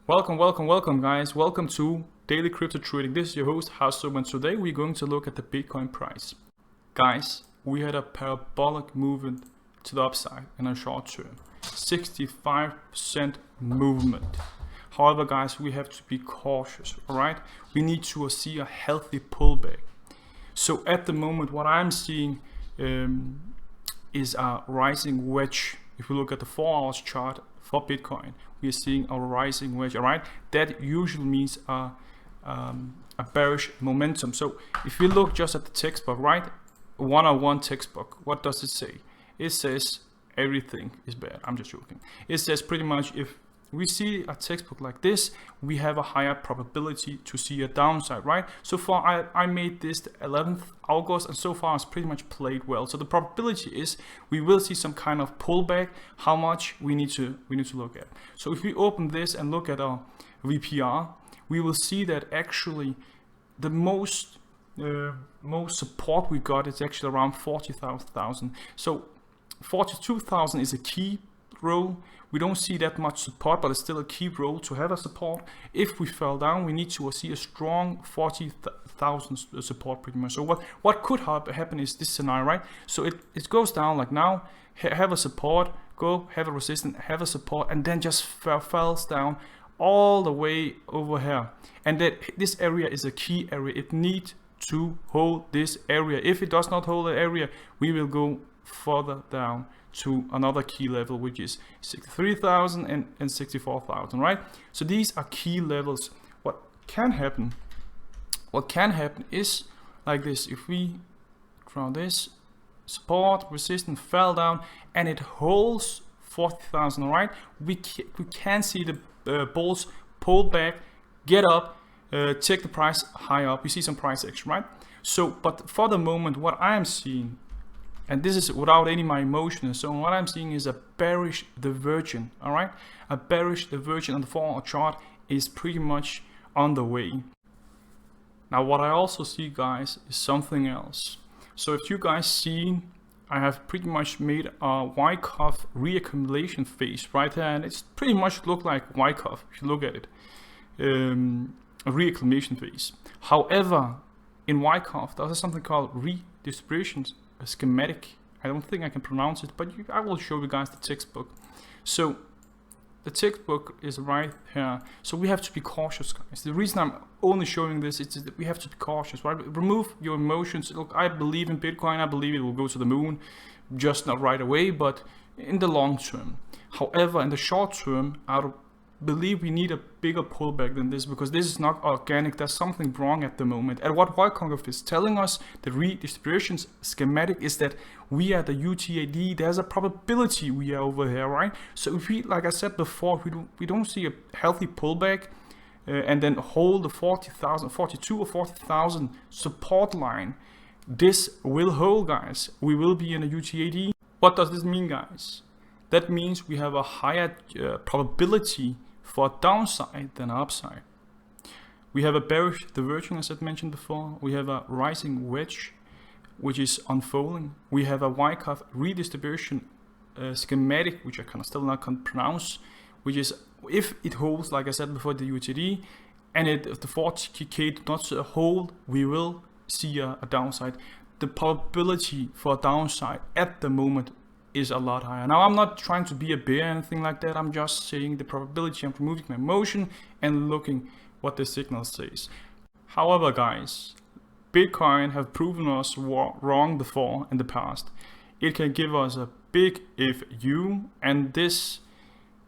Welcome guys. Welcome to Daily Crypto Trading. This is your host, Hasso, and today we're going to look at the Bitcoin price. Guys, we had a parabolic movement to the upside in a short term. 65% movement. However, guys, we have to be cautious, alright? We need to see a healthy pullback. So at the moment, what I'm seeing is a rising wedge. If we look at the 4 hours chart for Bitcoin, we are seeing a rising wedge, alright? That usually means a bearish momentum. So if we look just at the textbook, right? 101 textbook, what does it say? It says everything is bad. I'm just joking. It says pretty much if we see a textbook like this, we have a higher probability to see a downside, right? So far, I made this the 11th August, and so far it's pretty much played well. So the probability is we will see some kind of pullback. How much we need to look at. So if we open this and look at our VPR, we will see that actually the most support we got is actually around 40,000. So 42,000 is a key role. We don't see that much support, but it's still a key role to have a support. If we fell down, we need to see a strong 40,000 support pretty much. So what could happen is this scenario, right? So it goes down like now, have a support, go, have a resistance, have a support, and then just falls down all the way over here. And that this area is a key area. It needs to hold this area. If it does not hold the area, we will go further down to another key level, which is 63,000 and 64,000, right? So these are key levels. What can happen is like this. If we draw this support, resistance, fell down, and it holds 40,000, right? We can see the bulls pull back, get up, take the price high up. You see some price action, right? So, but for the moment, what I am seeing, and this is without any of my emotions, so what I'm seeing is a bearish divergence, all right? A bearish divergence on the 4-hour chart is pretty much on the way. Now, what I also see, guys, is something else. So if you guys see, I have pretty much made a Wyckoff reaccumulation phase right there, and it's pretty much look like Wyckoff, if you look at it, a reaccumulation phase. However, in Wyckoff, there's something called redistribution schematic. I don't think I can pronounce it, but I will show you guys the textbook. So the textbook is right here. So we have to be cautious, guys. The reason I'm only showing this is that we have to be cautious, right? Remove your emotions. Look, I believe in Bitcoin. I believe it will go to the moon, just not right away, but in the long term. However, in the short term, I believe we need a bigger pullback than this, because this is not organic. There's something wrong at the moment. And what Wyckoff is telling us, the redistribution schematic, is that we are the UTAD. There's a probability we are over here, right? So if we, like I said before, we don't see a healthy pullback and then hold the 40,000, 42 or 40,000 support line, this will hold, guys. We will be in a UTAD. What does this mean, guys? That means we have a higher probability for downside than upside. We have a bearish divergence, as I mentioned before. We have a rising wedge, which is unfolding. We have a Wyckoff redistribution schematic, which I can still not pronounce, which is if it holds, like I said before, the UTD, and if the 40K does not hold, we will see a downside. The probability for a downside at the moment is a lot higher. Now, I'm not trying to be a bear or anything like that. I'm just saying the probability. I'm removing my emotion and looking what the signal says. However, guys, Bitcoin have proven us wrong before in the past. It can give us a big if you, and this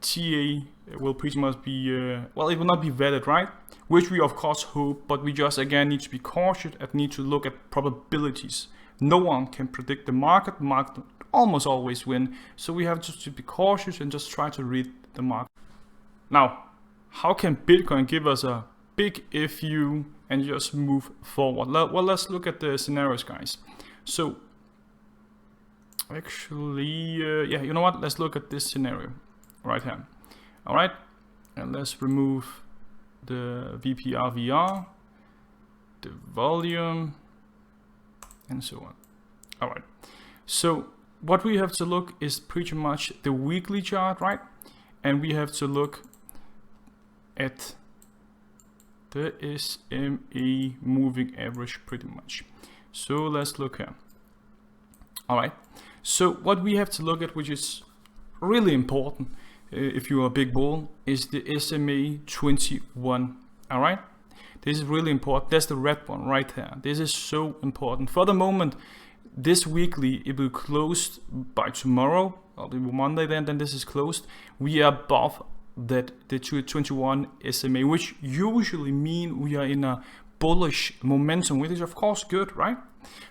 TA will pretty much be, well, it will not be vetted, right? Which we of course hope, but we just again need to be cautious and need to look at probabilities. No one can predict the market. The market almost always win. So we have just to be cautious and just try to read the market. Now, how can Bitcoin give us a big if you and just move forward? Well, let's look at the scenarios, guys. So actually, yeah, you know what? Let's look at this scenario right here. All right, and let's remove the VPR VR, the volume, and so on. All right, so what we have to look is pretty much the weekly chart, right? And we have to look at the SMA moving average pretty much. So let's look here. All right, so what we have to look at, which is really important if you are a big bull, is the SMA 21. All right, this is really important. That's the red one right there. This is so important. For the moment, this weekly, it will close by tomorrow, or Monday, then this is closed. We are above that, the 21 SMA, which usually mean we are in a bullish momentum, which is of course good, right?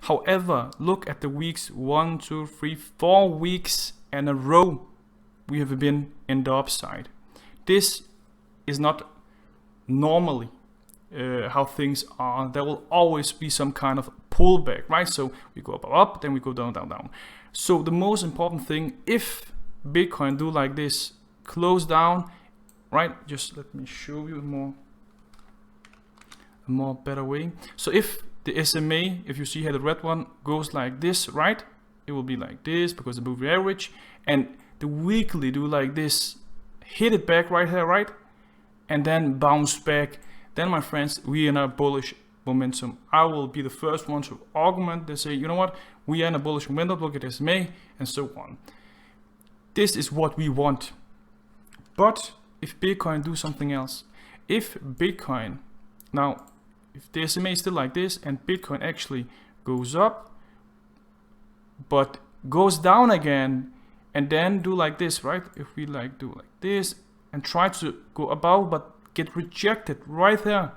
However, look at the weeks 1, 2, 3, 4 weeks in a row we have been in the upside. This is not normally how things are. There will always be some kind of pullback, right? So we go up, then we go down, down, down. So the most important thing, if Bitcoin do like this, close down, right? Just let me show you a more better way. So if the SMA, if you see here the red one goes like this, right? It will be like this because the moving average, and the weekly do like this, hit it back right here, right? And then bounce back. Then, my friends, we are in a bullish momentum. I will be the first one to argument and say, you know what? We are in a bullish momentum. Look at SMA and so on. This is what we want. But if Bitcoin do something else, if Bitcoin, now, if the SMA is still like this and Bitcoin actually goes up, but goes down again, and then do like this, right? If we like do like this and try to go above, but get rejected right there,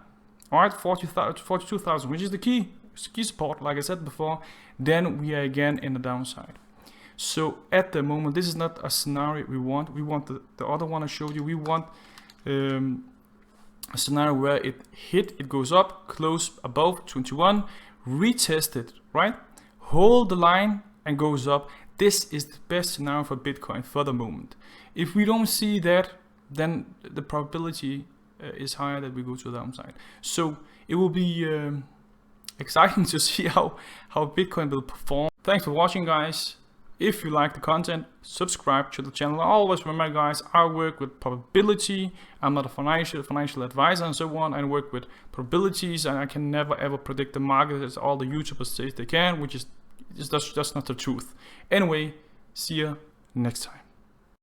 all right, 42,000, which is the key support, like I said before, then we are again in the downside. So at the moment, this is not a scenario we want. We want the other one I showed you. We want a scenario where it goes up, close above 21, retest it, right? Hold the line and goes up. This is the best scenario for Bitcoin for the moment. If we don't see that, then the probability is higher that we go to the downside. So it will be exciting to see how Bitcoin will perform. Thanks for watching, guys. If you like the content, subscribe to the channel. Always remember, guys, I work with probability. I'm not a financial advisor and so on. I work with probabilities, and I can never ever predict the market as all the YouTubers say they can, which is that's not the truth. Anyway, see you next time.